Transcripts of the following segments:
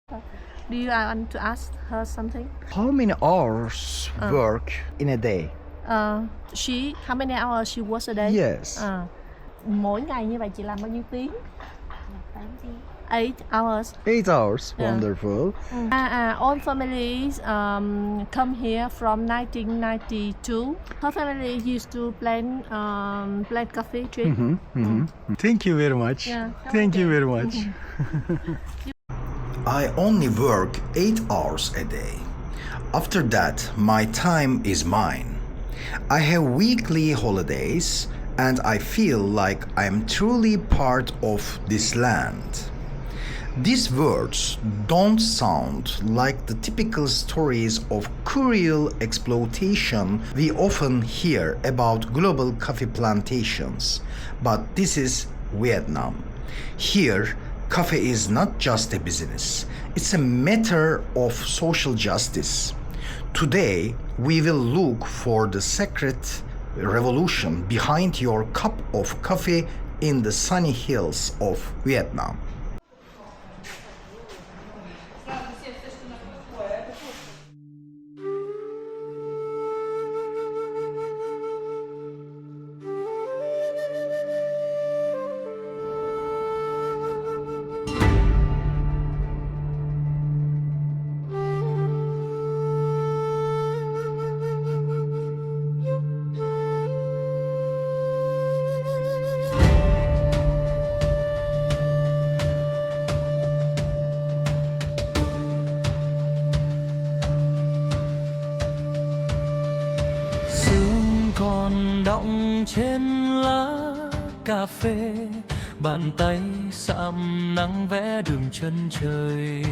Do you want to ask her something? How many hours work in a day? How many hours she works a day? Yes. Mỗi ngày như vậy chị làm bao nhiêu tiếng? 8 hours. 8 hours. Wonderful. All families come here from 1992. Her family used to plant coffee tree. Thank you very much. Yeah. Thank you very much. I only work 8 hours a day. After that, my time is mine. I have weekly holidays and I feel like I am truly part of this land. These words don't sound like the typical stories of cruel exploitation we often hear about global coffee plantations, but this is Vietnam. Here, coffee is not just a business, it's a matter of social justice. Today, we will look for the secret revolution behind your cup of coffee in the sunny hills of Vietnam. Đọng trên lá cà phê, bàn tay sạm nắng vẽ đường chân trời.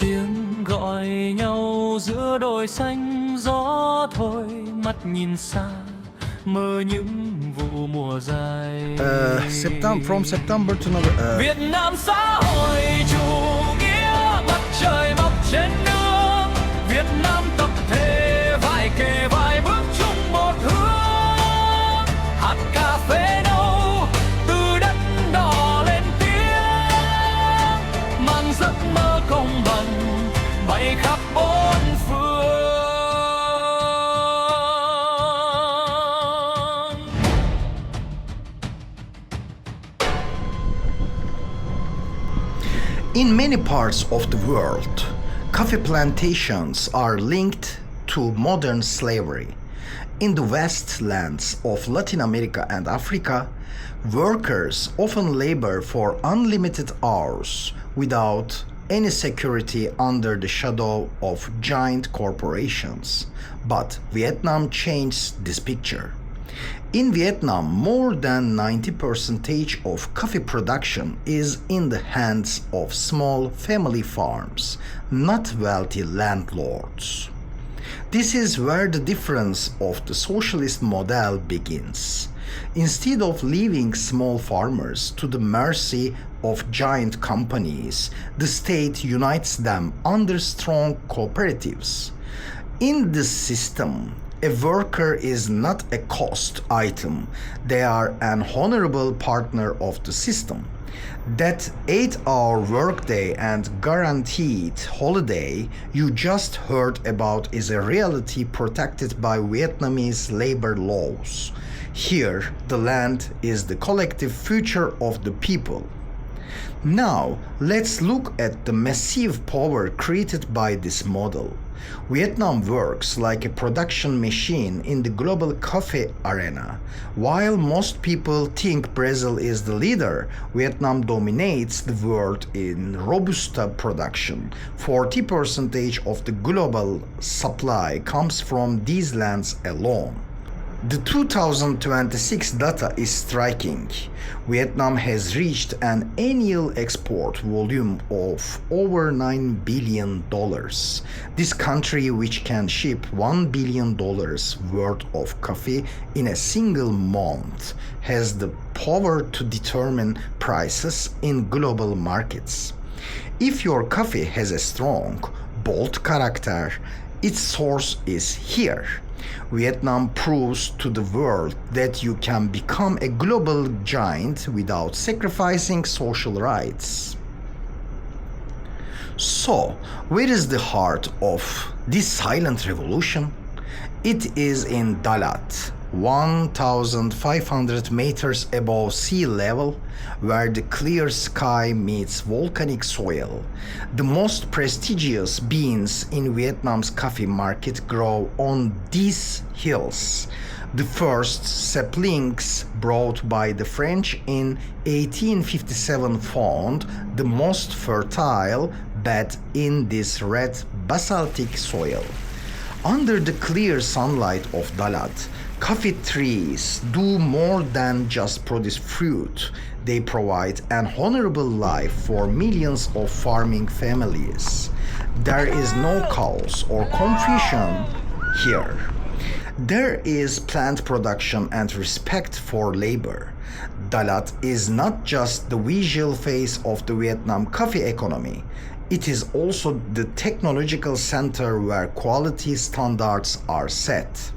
Tiếng gọi nhau giữa đồi xanh, gió thôi mắt nhìn xa, mơ những vụ mùa dài. From September to November. Việt Nam xã hội chủ nghĩa, mặt trời mọc trên nước. Việt Nam tập thể vai kề vai bước chung một hướng. Hạt cà phê nâu từ đất đỏ lên tiếng, mang giấc mơ công bằng bay khắp bốn phương. In many parts of the world, coffee plantations are linked to modern slavery. In the wastelands of Latin America and Africa, workers often labor for unlimited hours without any security under the shadow of giant corporations. But Vietnam changed this picture. In Vietnam, more than 90% of coffee production is in the hands of small family farms, not wealthy landlords. This is where the difference of the socialist model begins. Instead of leaving small farmers to the mercy of giant companies, the state unites them under strong cooperatives. In this system, a worker is not a cost item, they are an honorable partner of the system. That 8-hour workday and guaranteed holiday you just heard about is a reality protected by Vietnamese labor laws. Here, the land is the collective future of the people. Now, let's look at the massive power created by this model. Vietnam works like a production machine in the global coffee arena. While most people think Brazil is the leader, Vietnam dominates the world in Robusta production. 40% of the global supply comes from these lands alone. The 2026 data is striking. Vietnam has reached an annual export volume of over $9 billion. This country, which can ship $1 billion worth of coffee in a single month, has the power to determine prices in global markets. If your coffee has a strong, bold character, its source is here. Vietnam proves to the world that you can become a global giant without sacrificing social rights. So, where is the heart of this silent revolution? It is in Dalat, 1,500 meters above sea level, where the clear sky meets volcanic soil. The most prestigious beans in Vietnam's coffee market grow on these hills. The first saplings brought by the French in 1857 found the most fertile bed in this red basaltic soil. Under the clear sunlight of Dalat, coffee trees do more than just produce fruit. They provide an honorable life for millions of farming families. There is no chaos or confusion here. There is plant production and respect for labor. Dalat is not just the visual face of the Vietnam coffee economy. It is also the technological center where quality standards are set.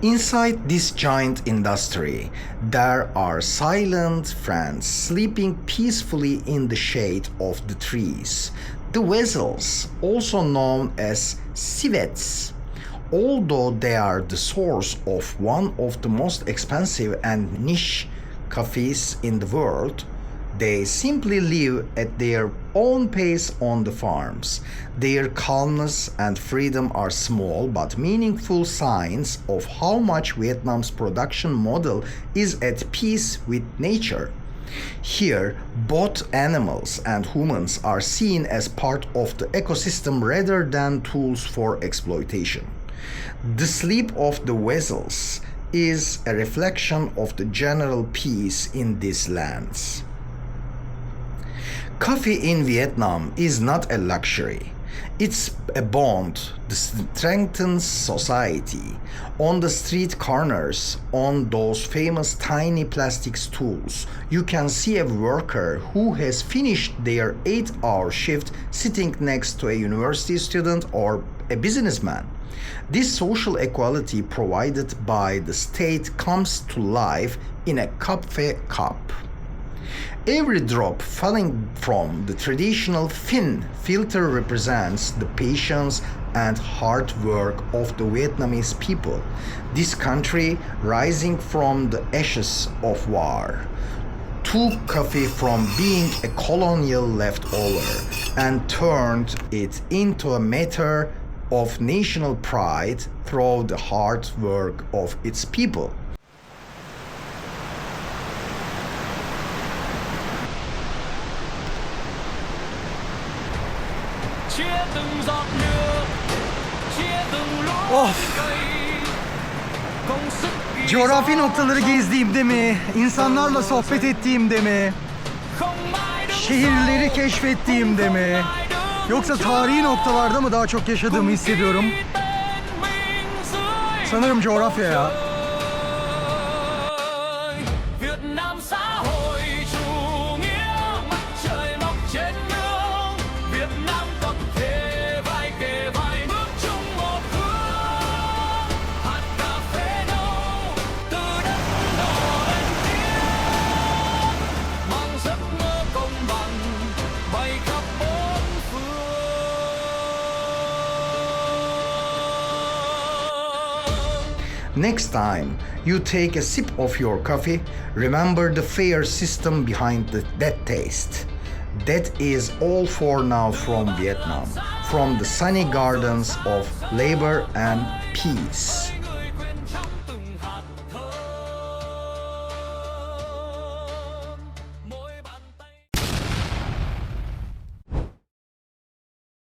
Inside this giant industry, there are silent friends sleeping peacefully in the shade of the trees. The vessels, also known as civets, although they are the source of one of the most expensive and niche coffees in the world, they simply live at their own pace on the farms. Their calmness and freedom are small but meaningful signs of how much Vietnam's production model is at peace with nature. Here, both animals and humans are seen as part of the ecosystem rather than tools for exploitation. The sleep of the vessels is a reflection of the general peace in these lands. Coffee in Vietnam is not a luxury. It's a bond that strengthens society. On the street corners, on those famous tiny plastic stools, you can see a worker who has finished their 8-hour shift sitting next to a university student or a businessman. This social equality provided by the state comes to life in a Coffe cup. Every drop falling from the traditional fin filter represents the patience and hard work of the Vietnamese people, this country rising from the ashes of war, took coffee from being a colonial leftover and turned it into a matter of national pride through the hard work of its people. Of! Coğrafi noktaları gezdiğimde mi, insanlarla sohbet ettiğimde mi, şehirleri keşfettiğimde mi, yoksa tarihi noktalarda mı daha çok yaşadığımı hissediyorum? Sanırım coğrafya ya. Next time you take a sip of your coffee, remember the fair system behind that taste. That is all for now from Vietnam, from the sunny gardens of labor and peace.